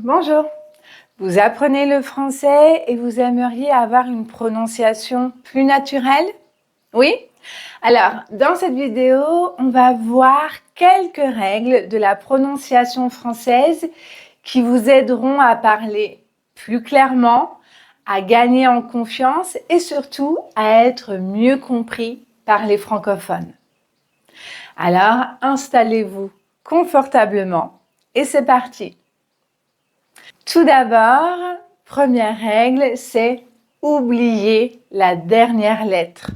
Bonjour. Vous apprenez le français et vous aimeriez avoir une prononciation plus naturelle? Oui? Alors, dans cette vidéo, on va voir quelques règles de la prononciation française qui vous aideront à parler plus clairement, à gagner en confiance et surtout à être mieux compris par les francophones. Alors, installez-vous confortablement et c'est parti! Tout d'abord, première règle, c'est oublier la dernière lettre.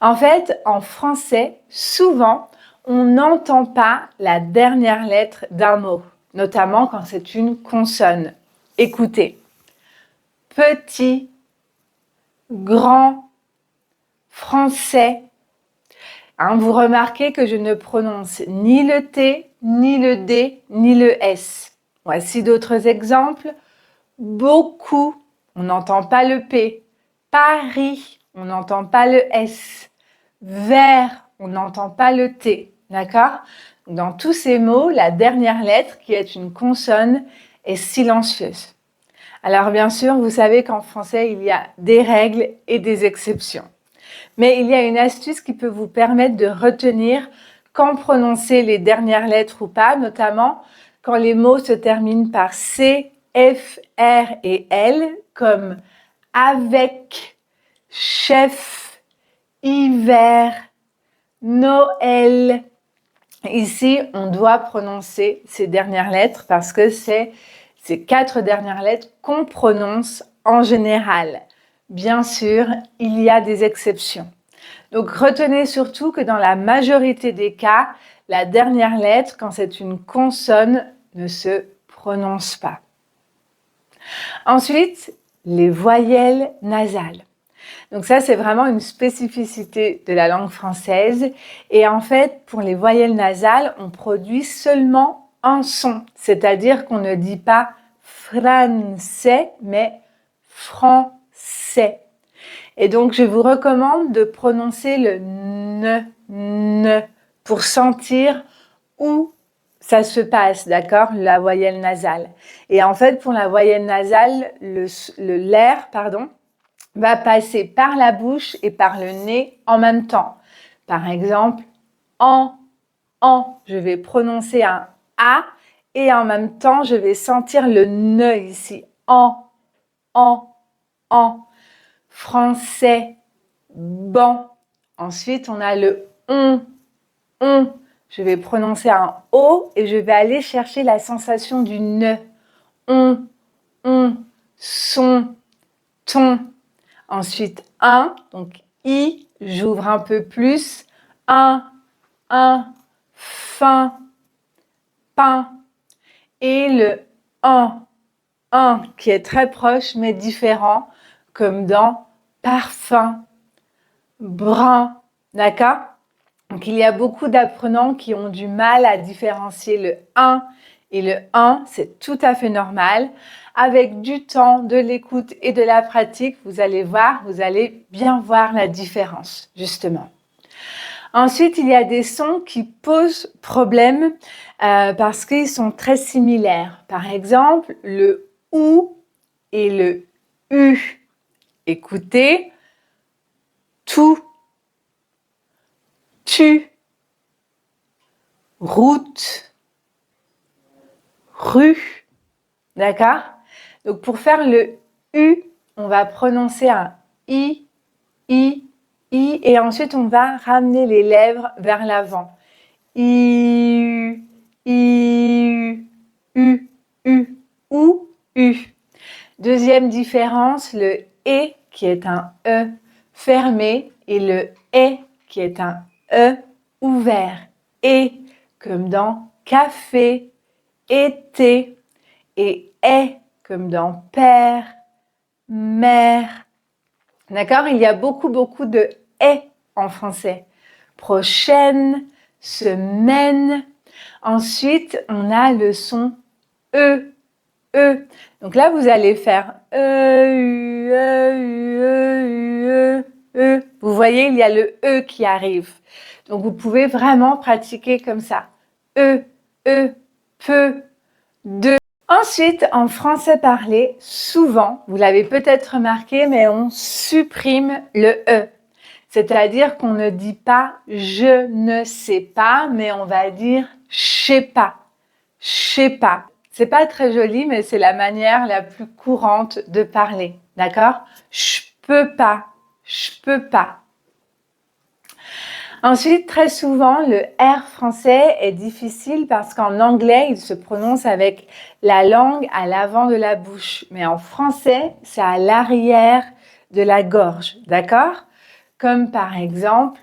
En fait, en français, souvent, on n'entend pas la dernière lettre d'un mot, notamment quand c'est une consonne. Écoutez. Petit, grand, français. Vous remarquez que je ne prononce ni le T, ni le D, ni le S. Voici d'autres exemples. Beaucoup, on n'entend pas le P. Paris, on n'entend pas le S. Vert, on n'entend pas le T. D'accord? Dans tous ces mots, la dernière lettre, qui est une consonne, est silencieuse. Alors bien sûr, vous savez qu'en français, il y a des règles et des exceptions. Mais il y a une astuce qui peut vous permettre de retenir quand prononcer les dernières lettres ou pas, notamment quand les mots se terminent par C, F, R et L, comme avec, chef, hiver, Noël. Ici, on doit prononcer ces dernières lettres parce que c'est ces 4 dernières lettres qu'on prononce en général. Bien sûr, il y a des exceptions. Donc, retenez surtout que dans la majorité des cas, la dernière lettre, quand c'est une consonne, ne se prononce pas. Ensuite, les voyelles nasales. Donc ça, c'est vraiment une spécificité de la langue française. Et en fait, pour les voyelles nasales, on produit seulement un son. C'est-à-dire qu'on ne dit pas français, mais français. Et donc, je vous recommande de prononcer le ne pour sentir où ça se passe, d'accord, la voyelle nasale. Et en fait, pour la voyelle nasale, l'air, va passer par la bouche et par le nez en même temps. Par exemple, en, je vais prononcer un A et en même temps, je vais sentir le ne ici. En. Français, ban. Ensuite, on a le on. Je vais prononcer un O et je vais aller chercher la sensation du ne. On, son, ton. Ensuite, un, donc I, j'ouvre un peu plus. Un, fin, pain. Et le un qui est très proche mais différent, comme dans parfum, brun, d'accord? Donc, il y a beaucoup d'apprenants qui ont du mal à différencier le 1 et le 1, c'est tout à fait normal. Avec du temps, de l'écoute et de la pratique, vous allez voir, vous allez bien voir la différence, justement. Ensuite, il y a des sons qui posent problème parce qu'ils sont très similaires. Par exemple, le OU et le U. Écoutez, tout, tu, route, rue, d'accord? Donc pour faire le U, on va prononcer un I, et ensuite on va ramener les lèvres vers l'avant. I, U, ou, U. Deuxième différence, le E qui est un E fermé et le E qui est un E ouvert. Et comme dans café, été, et est comme dans père, mère. D'accord? Il y a beaucoup de est en français. Prochaine, semaine. Ensuite, on a le son E. Donc là, vous allez faire E. Vous voyez, il y a le E qui arrive. Donc, vous pouvez vraiment pratiquer comme ça. Peu, de. Ensuite, en français parlé, souvent, vous l'avez peut-être remarqué, mais on supprime le E. C'est-à-dire qu'on ne dit pas « je ne sais pas », mais on va dire « je sais pas »,« je sais pas ». C'est pas très joli, mais c'est la manière la plus courante de parler, d'accord? Je peux pas, je peux pas. Ensuite, très souvent, le R français est difficile parce qu'en anglais, il se prononce avec la langue à l'avant de la bouche. Mais en français, c'est à l'arrière de la gorge, d'accord? Comme par exemple,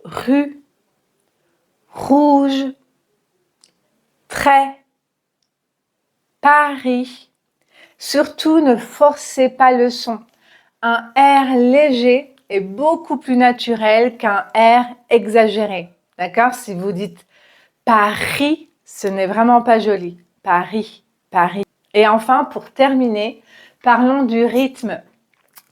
rue, rouge, trait, Paris. Surtout, ne forcez pas le son. Un R léger est beaucoup plus naturel qu'un R exagéré. D'accord? Si vous dites Paris, ce n'est vraiment pas joli. Paris, Paris. Et enfin, pour terminer, parlons du rythme.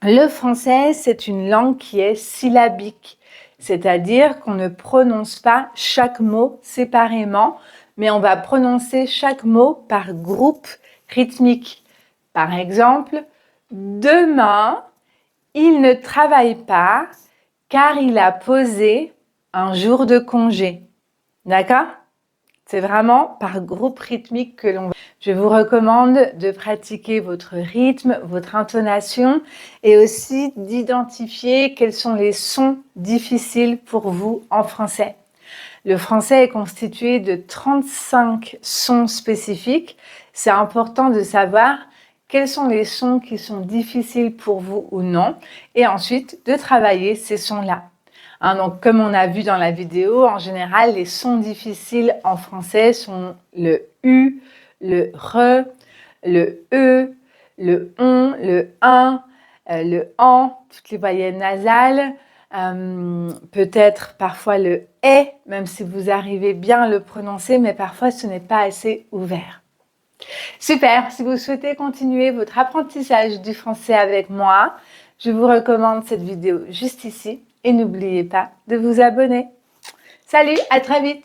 Le français, c'est une langue qui est syllabique, c'est-à-dire qu'on ne prononce pas chaque mot séparément, mais on va prononcer chaque mot par groupe rythmique. Par exemple, demain, il ne travaille pas car il a posé un jour de congé. D'accord? C'est vraiment par groupe rythmique que l'on va. Je vous recommande de pratiquer votre rythme, votre intonation et aussi d'identifier quels sont les sons difficiles pour vous en français. Le français est constitué de 35 sons spécifiques. C'est important de savoir quels sont les sons qui sont difficiles pour vous ou non, et ensuite de travailler ces sons-là. Donc, comme on a vu dans la vidéo, en général, les sons difficiles en français sont le U, le RE, le E, le ON, le IN, le AN, toutes les voyelles nasales, peut-être parfois le E, même si vous arrivez bien à le prononcer, mais parfois ce n'est pas assez ouvert. Super, si vous souhaitez continuer votre apprentissage du français avec moi, je vous recommande cette vidéo juste ici et n'oubliez pas de vous abonner. Salut, à très vite!